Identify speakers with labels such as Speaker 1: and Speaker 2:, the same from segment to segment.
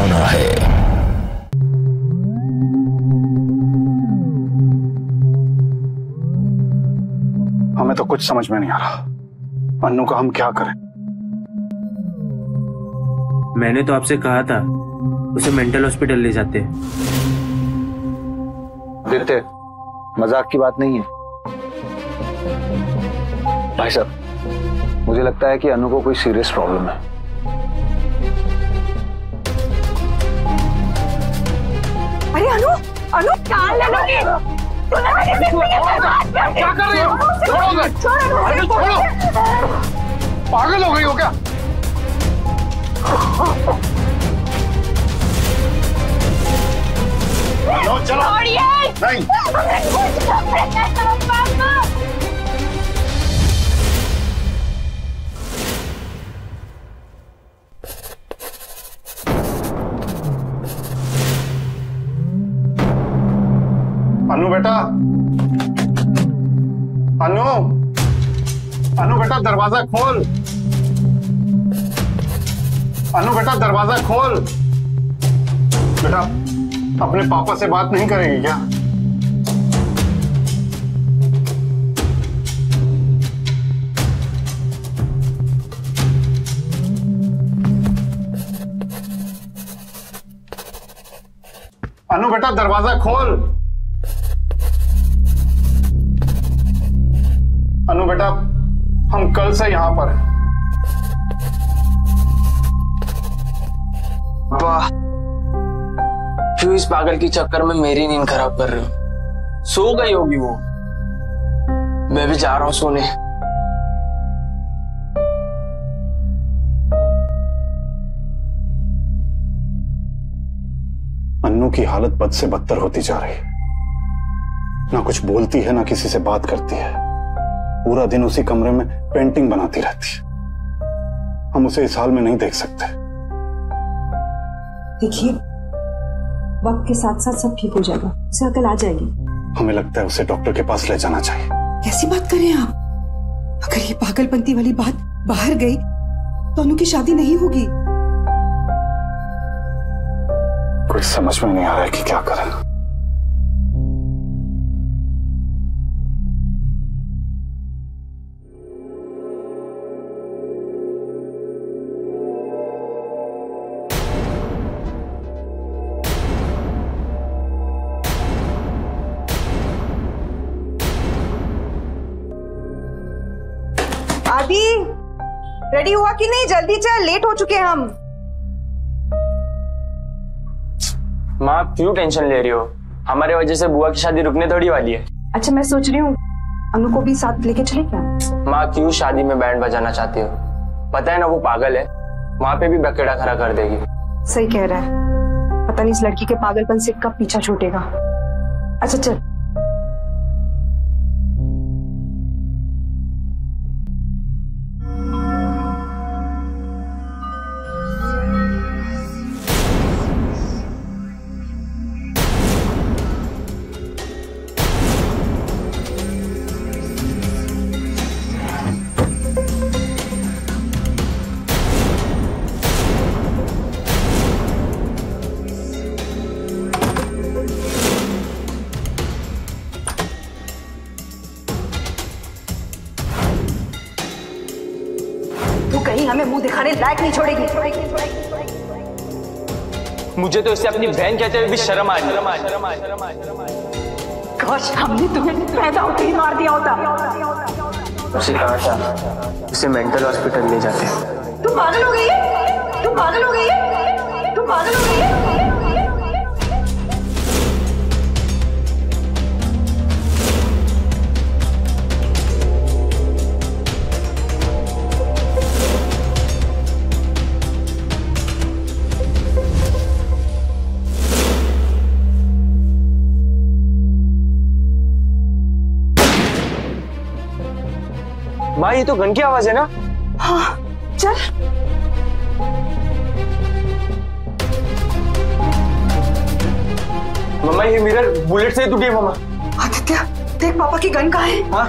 Speaker 1: होना है।
Speaker 2: हमें तो कुछ समझ में नहीं आ रहा, अन्नू का हम क्या करें?
Speaker 3: मैंने तो आपसे कहा था उसे मेंटल हॉस्पिटल ले जाते।
Speaker 4: आदित्य, मजाक की बात नहीं है भाई साहब। मुझे लगता है कि अनु को कोई सीरियस प्रॉब्लम है।
Speaker 5: अरे अनु, अनु क्या
Speaker 2: कर रही हो? छोड़ो, पागल हो गई हो क्या? चलो नहीं। अनु बेटा, अनु बेटा दरवाजा खोल। अनु बेटा दरवाजा खोल। बेटा अपने पापा से बात नहीं करेगी क्या? अनु बेटा दरवाजा खोल। अनु बेटा हम कल से यहां पर हैं।
Speaker 6: वाह, क्यों इस पागल के चक्कर में मेरी नींद खराब कर रहे हो? सो गई होगी वो, मैं भी जा रहा हूं सोने।
Speaker 2: अन्नू की हालत बद से बदतर होती जा रही है। ना कुछ बोलती है, ना किसी से बात करती है। पूरा दिन उसी कमरे में पेंटिंग बनाती रहती है। हम उसे इस हाल में नहीं देख सकते।
Speaker 5: देखिए, वक्त के साथ साथ सब ठीक हो जाएगा, उसे अकल आ जाएगी।
Speaker 2: हमें लगता है उसे डॉक्टर के पास ले जाना चाहिए।
Speaker 5: कैसी बात कर रहे हैं आप? अगर ये पागलपंती वाली बात बाहर गई तो अनु की शादी नहीं होगी।
Speaker 2: कुछ समझ में नहीं आ रहा है कि क्या करें।
Speaker 5: आदि, रेडी हुआ कि नहीं? जल्दी चल, लेट हो चुके हैं हम।
Speaker 6: माँ क्यों टेंशन ले रही हो? हमारे वजह से बुआ की शादी रुकने थोड़ी वाली है।
Speaker 5: अच्छा, मैं सोच रही हूँ अनु को भी साथ लेके चले क्या?
Speaker 6: माँ क्यों शादी में बैंड बजाना चाहती हो? पता है ना वो पागल है, वहां पे भी बकेड़ा खड़ा कर देगी।
Speaker 5: सही कह रहा है, पता नहीं इस लड़की के पागलपन से कब पीछा छूटेगा। अच्छा चल। कहीं हमें मुंह दिखाने लायक नहीं छोड़ेगी।
Speaker 6: मुझे तो इसे अपनी बहन कहते हुए भी शर्म आ रही है।
Speaker 5: काश हमने तुम्हें पैदा होते ही मार दिया होता।
Speaker 6: उसे कहा था उसे मेंटल हॉस्पिटल ले जाते।
Speaker 5: तुम पागल हो गई है? तुम पागल हो गई है? तुम पागल हो गई है?
Speaker 6: माँ ये तो गन की आवाज है ना?
Speaker 5: हाँ, चल।
Speaker 6: मम्मा ये मिरर बुलेट से टूटी है। मम्मा
Speaker 5: आदित्य देख, पापा की गन कहाँ है?
Speaker 6: हाँ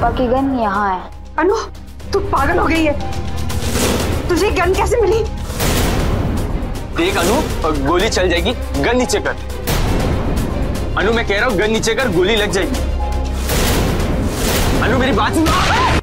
Speaker 1: पापा की गन यहाँ है।
Speaker 5: अनु, तू पागल हो गई है? तुझे गन कैसे मिली?
Speaker 6: देख अनु, गोली चल जाएगी, गन नीचे कर। अनु मैं कह रहा हूँ गन नीचे कर, गोली लग जाएगी। अनु मेरी बात सुन।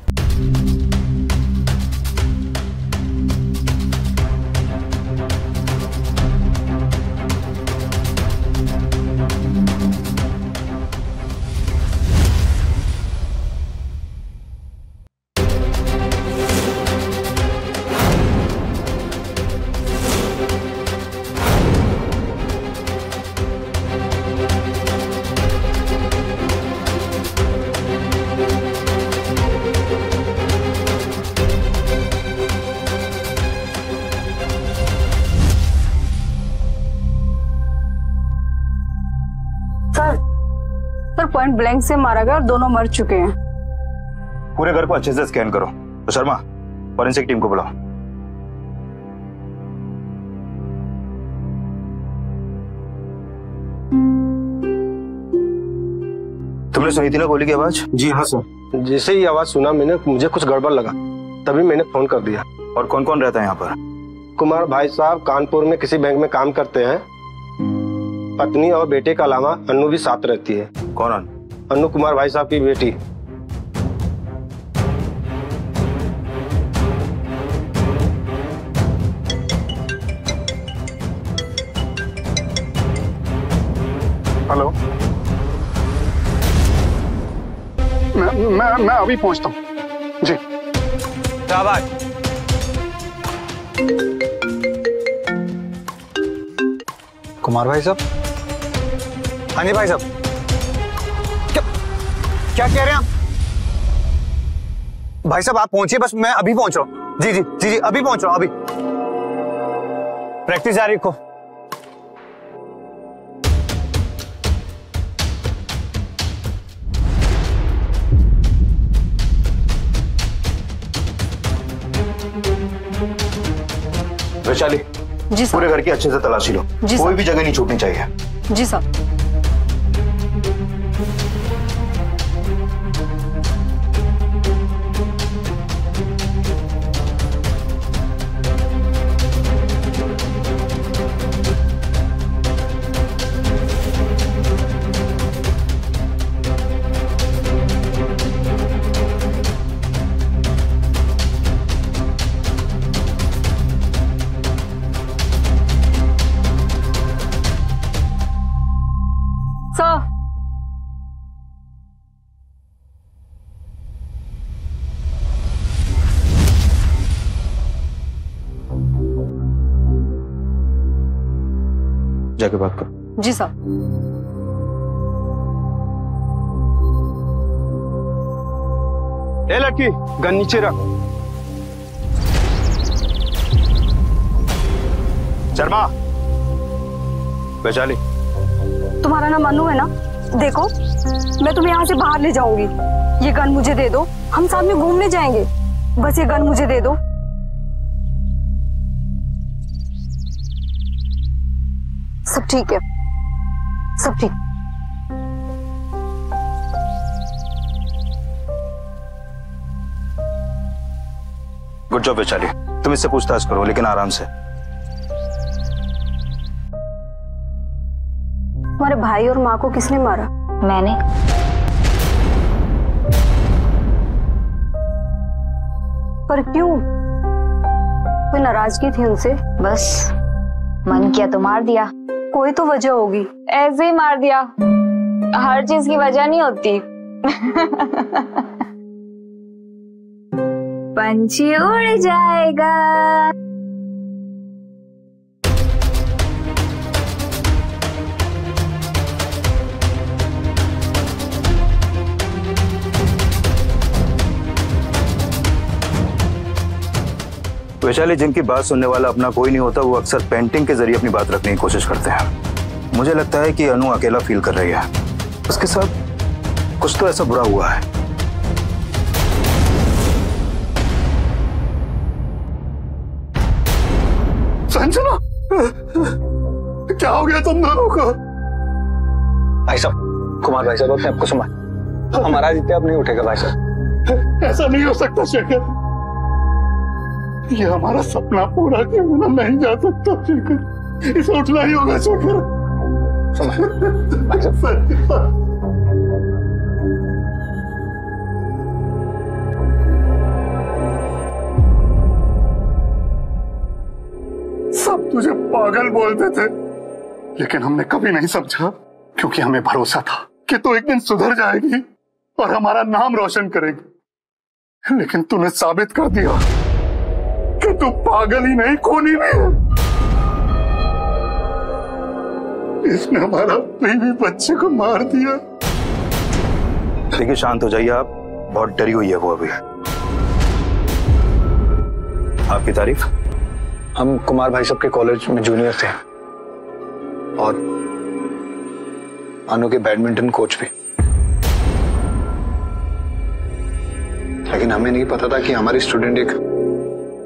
Speaker 7: सर पॉइंट ब्लैंक से मारा गया और दोनों मर चुके हैं।
Speaker 8: पूरे घर को अच्छे से स्कैन करो। तो शर्मा, फॉरेंसिक टीम को बुलाओ। तुमने सुनी थी ना गोली की आवाज?
Speaker 9: जी हाँ सर, जैसे ही आवाज सुना मैंने, मुझे कुछ गड़बड़ लगा, तभी मैंने फोन कर दिया।
Speaker 8: और कौन कौन रहता है यहाँ पर?
Speaker 9: कुमार भाई साहब कानपुर में किसी बैंक में काम करते हैं। पत्नी और बेटे के अलावा अन्नू भी साथ रहती है।
Speaker 8: कौन?
Speaker 9: अन्नू कुमार भाई साहब की बेटी।
Speaker 2: हेलो, मैं अभी पहुंचता हूँ जी।
Speaker 8: शाबाश।
Speaker 4: कुमार भाई साहब? हाँ जी भाई साहब। क्या कह रहे हैं आप? भाई साहब आप पहुंचिए, बस मैं अभी पहुंच रहा हूँ। जी जी जी जी, अभी पहुंच रहा हूँ। अभी प्रैक्टिस जारी रखो।
Speaker 8: वैशाली,
Speaker 7: जी
Speaker 8: पूरे घर की अच्छे से तलाशी लो, कोई भी जगह नहीं छूटनी चाहिए।
Speaker 7: जी साहब।
Speaker 8: जाके बात करो।
Speaker 7: जी साहब।
Speaker 9: ए लड़की, गन नीचे रख।
Speaker 8: शर्मा। वैशाली,
Speaker 7: तुम्हारा नाम अनु है ना? देखो, मैं तुम्हें यहाँ से बाहर ले जाऊंगी। ये गन मुझे दे दो, हम साथ में घूमने जाएंगे। बस ये गन मुझे दे दो। सब ठीक है, सब ठीक।
Speaker 8: गुड जॉब वैशाली, तुम इससे पूछताछ करो लेकिन आराम से।
Speaker 7: तुम्हारे भाई और माँ को किसने मारा?
Speaker 1: मैंने।
Speaker 7: पर क्यों? कोई नाराजगी थी उनसे?
Speaker 1: बस मन किया तो मार दिया।
Speaker 7: कोई तो वजह होगी।
Speaker 1: ऐसे ही मार दिया, हर चीज की वजह नहीं होती। पंछी उड़ जाएगा।
Speaker 8: वैशाली, जिनकी बात सुनने वाला अपना कोई नहीं होता, वो अक्सर पेंटिंग के जरिए अपनी बात रखने की कोशिश करते हैं। मुझे लगता है कि अनु अकेला फील कर रही है, उसके साथ कुछ तो ऐसा बुरा हुआ है।
Speaker 2: संजना, क्या हो गया तुम दोनों को?
Speaker 4: भाई साहब, कुमार भाई साहब अपने आपको संभाल। हमारा जितना अब नहीं उठेगा भाई साहब।
Speaker 2: ऐसा नहीं हो सकता शेखर, ये हमारा सपना पूरा किए बिना नहीं जा सकता शेखर, इसे उठना ही होगा शेखर। सब तुझे पागल बोलते थे, लेकिन हमने कभी नहीं समझा, क्योंकि हमें भरोसा था कि तू एक दिन सुधर जाएगी और हमारा नाम रोशन करेगी। लेकिन तूने साबित कर दिया कि तू पागल ही नहीं, खूनी भी है। इसने हमारा बीवी बच्चे को मार दिया।
Speaker 8: देखिए शांत हो जाइए आप, बहुत डरी हुई है वो अभी। आपकी तारीफ?
Speaker 4: हम कुमार भाई साहब के कॉलेज में जूनियर थे और अनु के बैडमिंटन कोच भी, लेकिन हमें नहीं पता था कि हमारी स्टूडेंट एक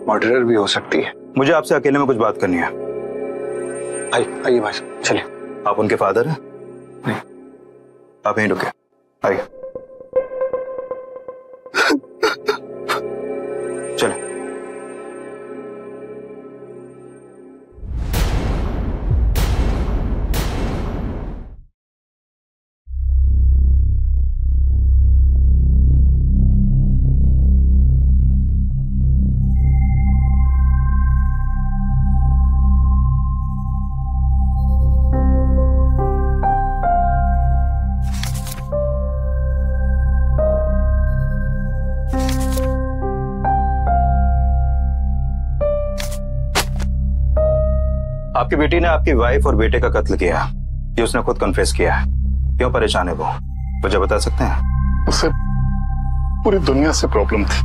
Speaker 4: मर्डरर भी हो सकती है।
Speaker 8: मुझे आपसे अकेले में कुछ बात करनी है।
Speaker 4: आइए भाई साहब, चलिए।
Speaker 8: आप उनके फादर हैं?
Speaker 4: नहीं।
Speaker 8: आप यहीं रुके, आइए। चले। आपकी बेटी ने आपकी वाइफ और बेटे का कत्ल किया, ये उसने खुद कन्फेस किया है। क्यों परेशान है वो, मुझे बता सकते हैं?
Speaker 2: उसे पूरी दुनिया से प्रॉब्लम थी।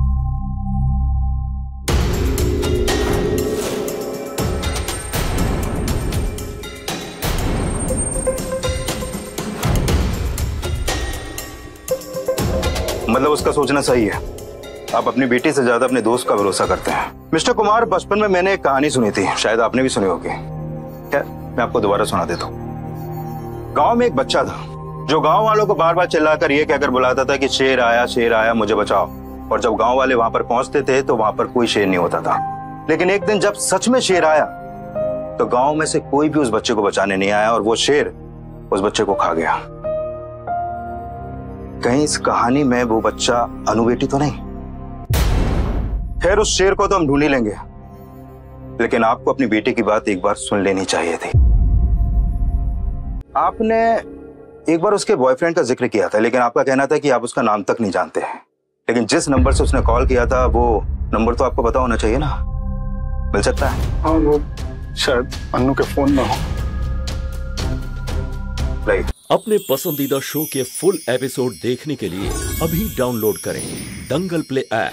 Speaker 8: मतलब उसका सोचना सही है, आप अपनी बेटी से ज्यादा अपने दोस्त का भरोसा करते हैं। मिस्टर कुमार, बचपन में मैंने एक कहानी सुनी थी, शायद आपने भी सुनी होगी। क्या मैं आपको दोबारा सुना देता हूँ। गांव में एक बच्चा था जो गांव वालों को बार बार चिल्लाकर ये कहकर बुलाता था कि शेर आया मुझे बचाओ। और जब गांव वाले वहां पर पहुंचते थे तो वहां पर कोई शेर नहीं होता था। लेकिन एक दिन जब सच में शेर आया तो गांव में से कोई भी उस बच्चे को बचाने नहीं आया और वो शेर उस बच्चे को खा गया। कहीं इस कहानी में वो बच्चा अनु बेटी तो नहीं? खैर, उस शेर को तो हम ढूंढ ही लेंगे, लेकिन आपको अपनी बेटी की बात एक बार सुन लेनी चाहिए थी। आपने एक बार उसके बॉयफ्रेंड का जिक्र किया था, लेकिन आपका कहना था कि आप उसका नाम तक नहीं जानते हैं। लेकिन जिस नंबर से उसने कॉल किया था वो नंबर तो आपको पता होना चाहिए ना, मिल सकता है?
Speaker 2: हाँ, वो शायद अनु के फोन में हो।
Speaker 8: राइट।
Speaker 10: अपने पसंदीदा शो के फुल एपिसोड देखने के लिए अभी डाउनलोड करें दंगल प्ले ऐप।